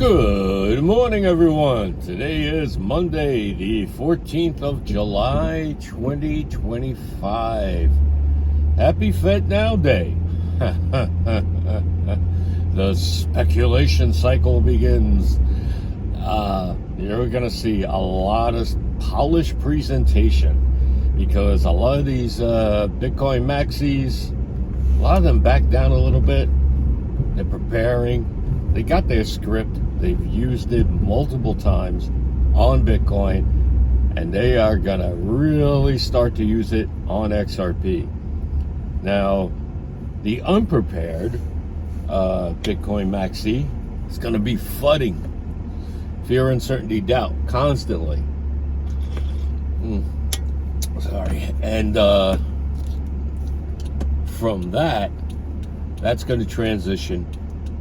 Good morning, everyone. Today is Monday, the 14th of July, 2025. Happy Fed Now Day. The speculation cycle begins. You're going to see a lot of polished presentation because a lot of these Bitcoin maxis, a lot of them back down a little bit. They're preparing. They got their script. They've used it multiple times on Bitcoin, and they are going to really start to use it on XRP. Now, the Unprepared Bitcoin maxi is going to be flooding fear, uncertainty, doubt constantly. Sorry. And from that's going to transition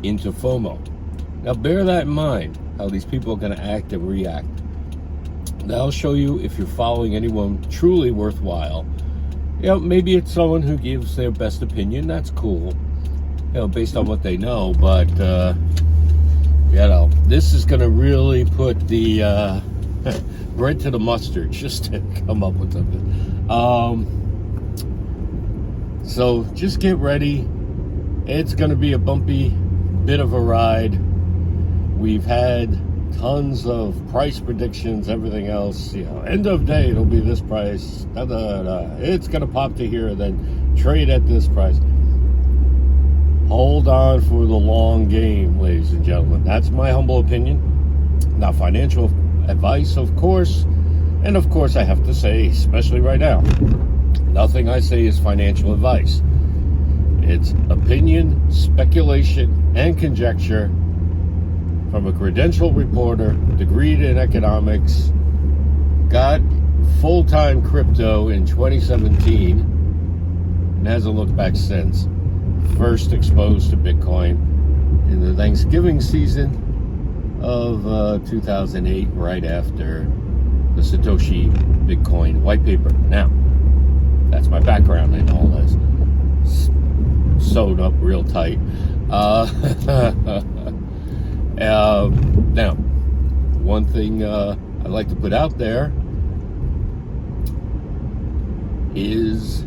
into FOMO. Now bear that in mind, how these people are going to act and react. Now I'll show you if you're following anyone truly worthwhile. Maybe it's someone who gives their best opinion. That's cool, based on what they know. But this is going to really put the bread to the mustard, just to come up with something. So just get ready. It's going to be a bumpy bit of a ride. We've had tons of price predictions, everything else. End of day, it'll be this price. It's going to pop to here, then trade at this price. Hold on for the long game, ladies and gentlemen. That's my humble opinion. Not financial advice, of course. And of course, I have to say, especially right now, nothing I say is financial advice. It's opinion, speculation, and conjecture from a credentialed reporter, degreed in economics, got full-time crypto in 2017, and hasn't looked back since. First exposed to Bitcoin in the Thanksgiving season of 2008, right after the Satoshi Bitcoin white paper. Now, that's my background in all this. Sewed up real tight. Now, one thing I'd like to put out there is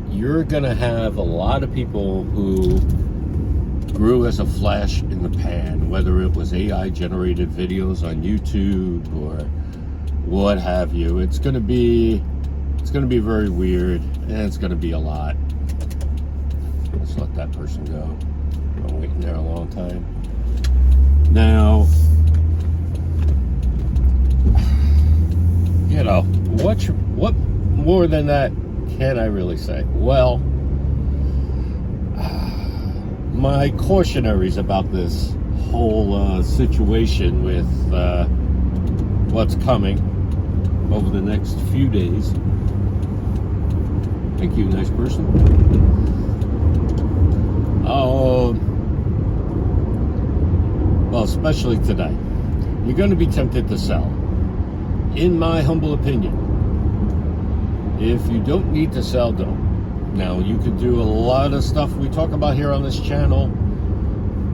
you're going to have a lot of people who grew as a flash in the pan, whether it was AI-generated videos on YouTube or what have you. It's going to be very weird, and it's going to be a lot. Let's let that person go. I'm waiting there a long time. Now, what more than that can I really say? Well, my cautionaries about this whole situation with what's coming over the next few days. Thank you, nice person. Well, especially today, you're going to be tempted to sell. In my humble opinion, if you don't need to sell, don't. Now, you could do a lot of stuff we talk about here on this channel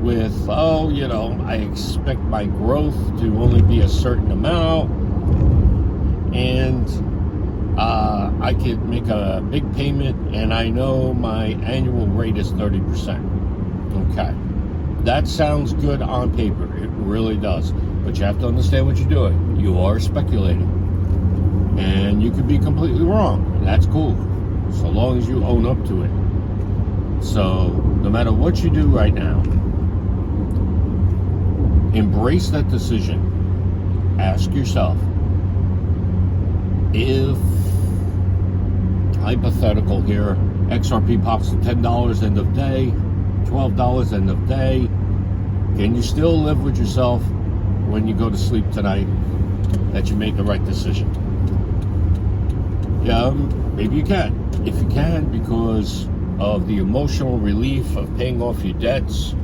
with, I expect my growth to only be a certain amount, and I could make a big payment, and I know my annual rate is 30%. Okay. That sounds good on paper. It really does. But you have to understand what you're doing. You are speculating. And you could be completely wrong. That's cool. So long as you own up to it. So, no matter what you do right now, embrace that decision. Ask yourself, if, hypothetical here, XRP pops to $10 end of day, $12 end of day, can you still live with yourself when you go to sleep tonight that you made the right decision? Yeah, maybe you can. If you can, because of the emotional relief of paying off your debts,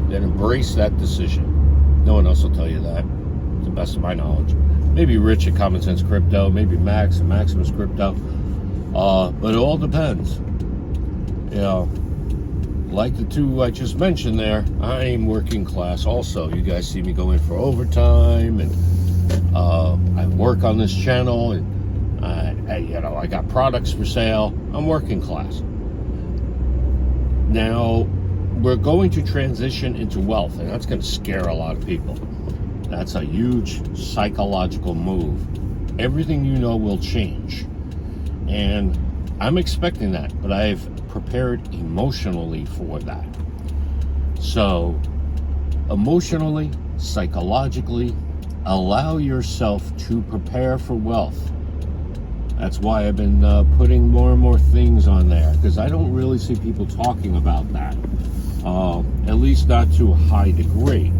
then embrace that decision. No one else will tell you that, to the best of my knowledge. Maybe Rich at Common Sense Crypto, maybe Max at Maximus Crypto, but it all depends. like the two I just mentioned there, I'm working class also. You guys see me going for overtime, and I work on this channel, and I got products for sale. I'm working class. Now, we're going to transition into wealth, and that's going to scare a lot of people. That's a huge psychological move. Everything you know will change. And I'm expecting that, but I've prepared emotionally for that. So, emotionally, psychologically, allow yourself to prepare for wealth. That's why I've been putting more and more things on there, because I don't really see people talking about that, at least not to a high degree.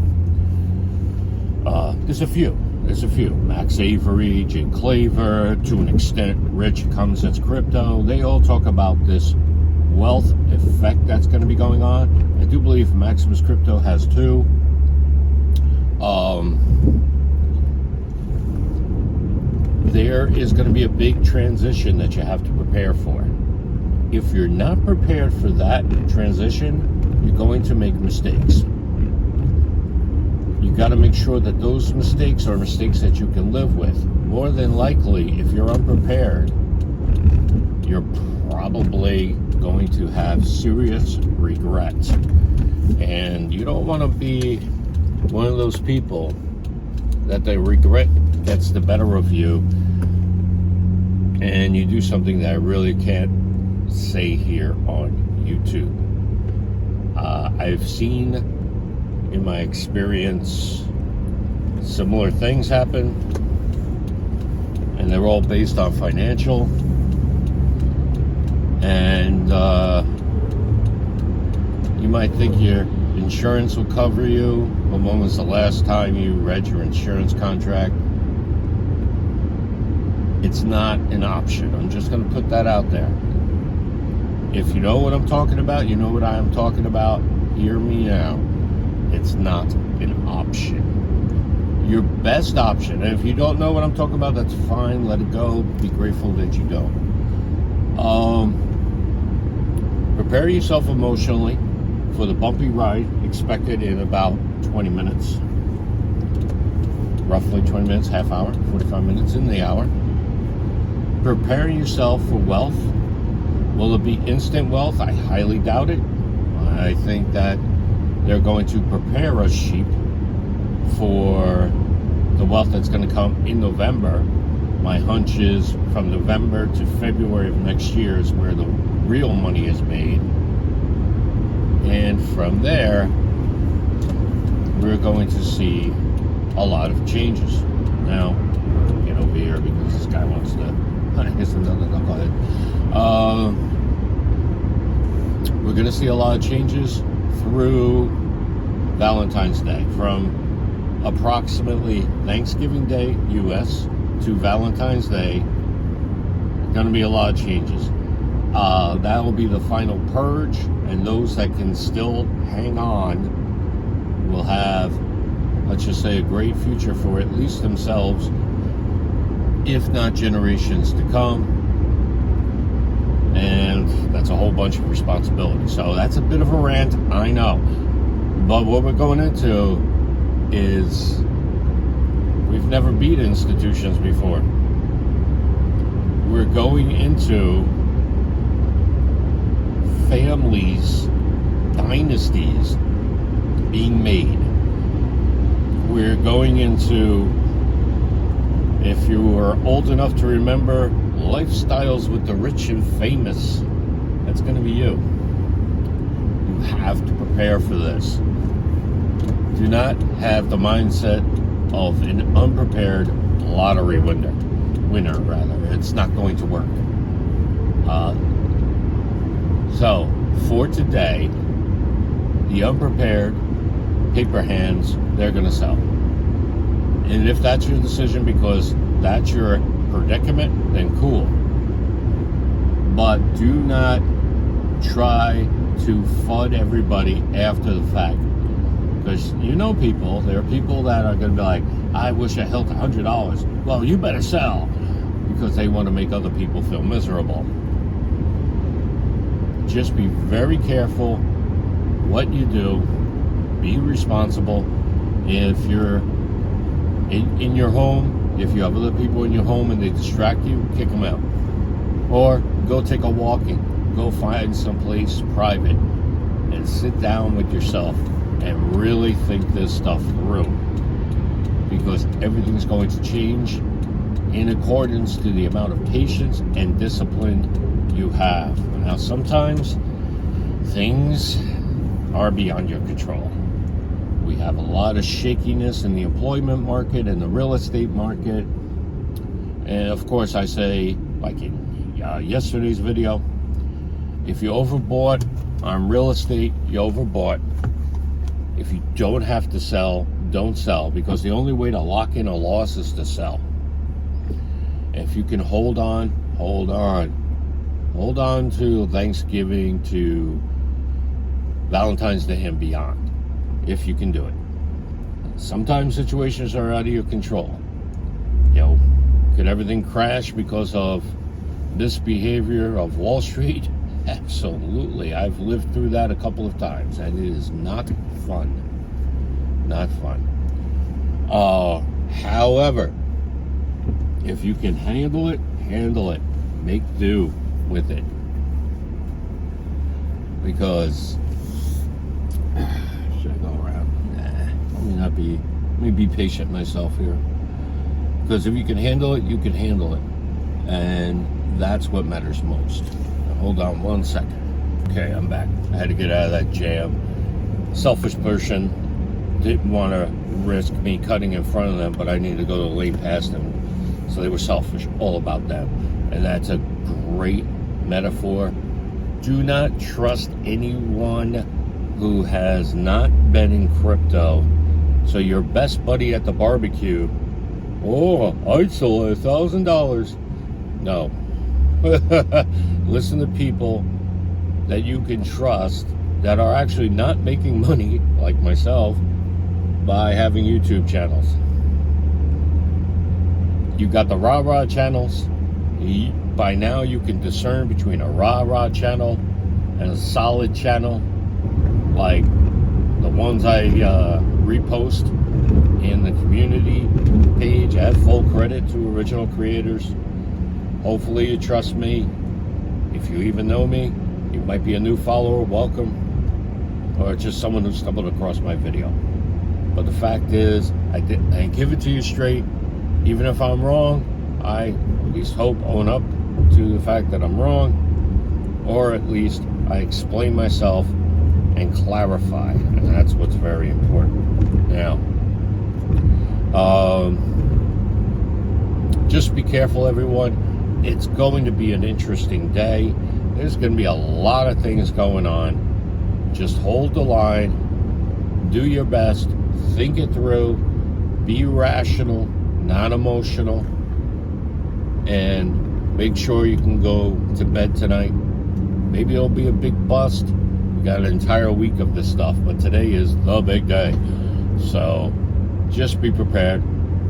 There's a few. Max Avery, Jay Claver, to an extent, Rich Comes It's Crypto. They all talk about this wealth effect that's going to be going on. I do believe Maximus Crypto has too. There is going to be a big transition that you have to prepare for. If you're not prepared for that transition, you're going to make mistakes. You got to make sure that those mistakes are mistakes that you can live with. More than likely, if you're unprepared, you're probably going to have serious regret. And you don't want to be one of those people that the regret gets the better of you and you do something that I really can't say here on YouTube. I've seen in my experience similar things happen, and they're all based on financial. And you might think your insurance will cover you, but when was the last time you read your insurance contract? It's not an option. I'm just going to put that out there. If you know what I'm talking about, you know what I am talking about, hear me out. It's not an option. Your best option, and if you don't know what I'm talking about, that's fine, let it go. Be grateful that you don't. Prepare yourself emotionally for the bumpy ride expected in about 20 minutes. Roughly 20 minutes, half hour, 45 minutes in the hour. Prepare yourself for wealth. Will it be instant wealth? I highly doubt it. I think that they're going to prepare us sheep for the wealth that's going to come in November. My hunch is from November to February of next year is where the real money is made. And from there, we're going to see a lot of changes. Now, get over here because this guy wants to... I guess another... Go ahead. We're going to see a lot of changes through Valentine's Day. From approximately Thanksgiving Day, U.S., to Valentine's Day, going to be a lot of changes. That will be the final purge, and those that can still hang on will have, let's just say, a great future for at least themselves, if not generations to come. And that's a whole bunch of responsibility. So that's a bit of a rant, I know. But what we're going into is we've never beat institutions before. We're going into families, dynasties being made. We're going into, if you were old enough to remember, lifestyles with the rich and famous. That's going to be you. You have to prepare for this. Do not have the mindset of an unprepared lottery winner. It's not going to work. So, for today, the unprepared paper hands, they're going to sell. And if that's your decision because that's your predicament, then cool. But do not try to FUD everybody after the fact. Because you know people, there are people that are going to be like, I wish I held $100. Well, you better sell. Because they want to make other people feel miserable. Just be very careful what you do. Be responsible. If you're in your home, if you have other people in your home and they distract you, kick them out. Or go take a walking. Go find someplace private and sit down with yourself and really think this stuff through. Because everything's going to change in accordance to the amount of patience and discipline you have. Now, sometimes things are beyond your control. We have a lot of shakiness in the employment market and the real estate market. And of course, I say, like in yesterday's video, if you overbought on real estate, you overbought. If you don't have to sell, don't sell, because the only way to lock in a loss is to sell. If you can hold on, hold on. Hold on to Thanksgiving, to Valentine's Day and beyond, if you can do it. Sometimes situations are out of your control. You know, could everything crash because of misbehavior of Wall Street? Absolutely. I've lived through that a couple of times, and it is not fun. Not fun. However, if you can handle it, handle it. Make do with it. Because should I go around? Nah, let me be patient myself here. Because if you can handle it, you can handle it. And that's what matters most. Now, hold on one second. Okay, I'm back. I had to get out of that jam. Selfish person didn't want to risk me cutting in front of them, but I needed to go to the lane past them. So they were selfish, all about them. And that's a great metaphor. Do not trust anyone who has not been in crypto. So your best buddy at the barbecue, oh, I'd sell $1,000. No. Listen to people that you can trust that are actually not making money, like myself, by having YouTube channels. You got the rah-rah channels. By now you can discern between a rah-rah channel and a solid channel, like the ones I repost in the community page at full credit to original creators. Hopefully you trust me. If you even know me, you might be a new follower, welcome, or just someone who stumbled across my video. But the fact is, I give it to you straight. Even if I'm wrong, I at least own up to the fact that I'm wrong, or at least I explain myself and clarify, and that's what's very important. Now, just be careful, everyone. It's going to be an interesting day. There's going to be a lot of things going on. Just hold the line, do your best, think it through, be rational, not emotional, and make sure you can go to bed tonight. Maybe it'll be a big bust. We got an entire week of this stuff, but today is the big day. So just be prepared,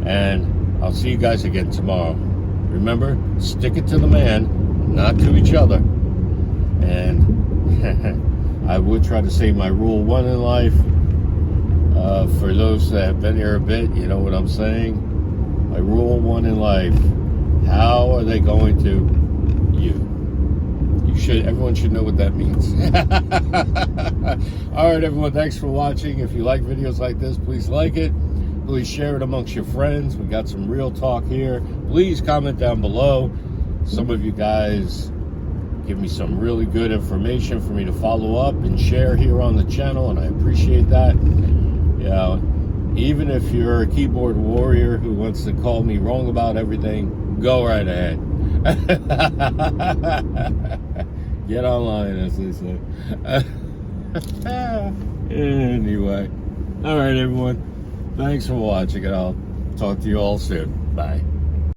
and I'll see you guys again tomorrow. Remember, stick it to the man, not to each other. And I would try to say my rule one in life. For those that have been here a bit, you know what I'm saying. My rule one in life: how are they going to you? Everyone should know what that means. All right, everyone, thanks for watching. If you like videos like this, please like it. Please share it amongst your friends. We got some real talk here. Please comment down below. Some of you guys give me some really good information for me to follow up and share here on the channel, and I appreciate that. Yeah, even if you're a keyboard warrior who wants to call me wrong about everything, go right ahead. Get online, as they say. Anyway, all right, everyone. Thanks for watching, and I'll talk to you all soon. Bye.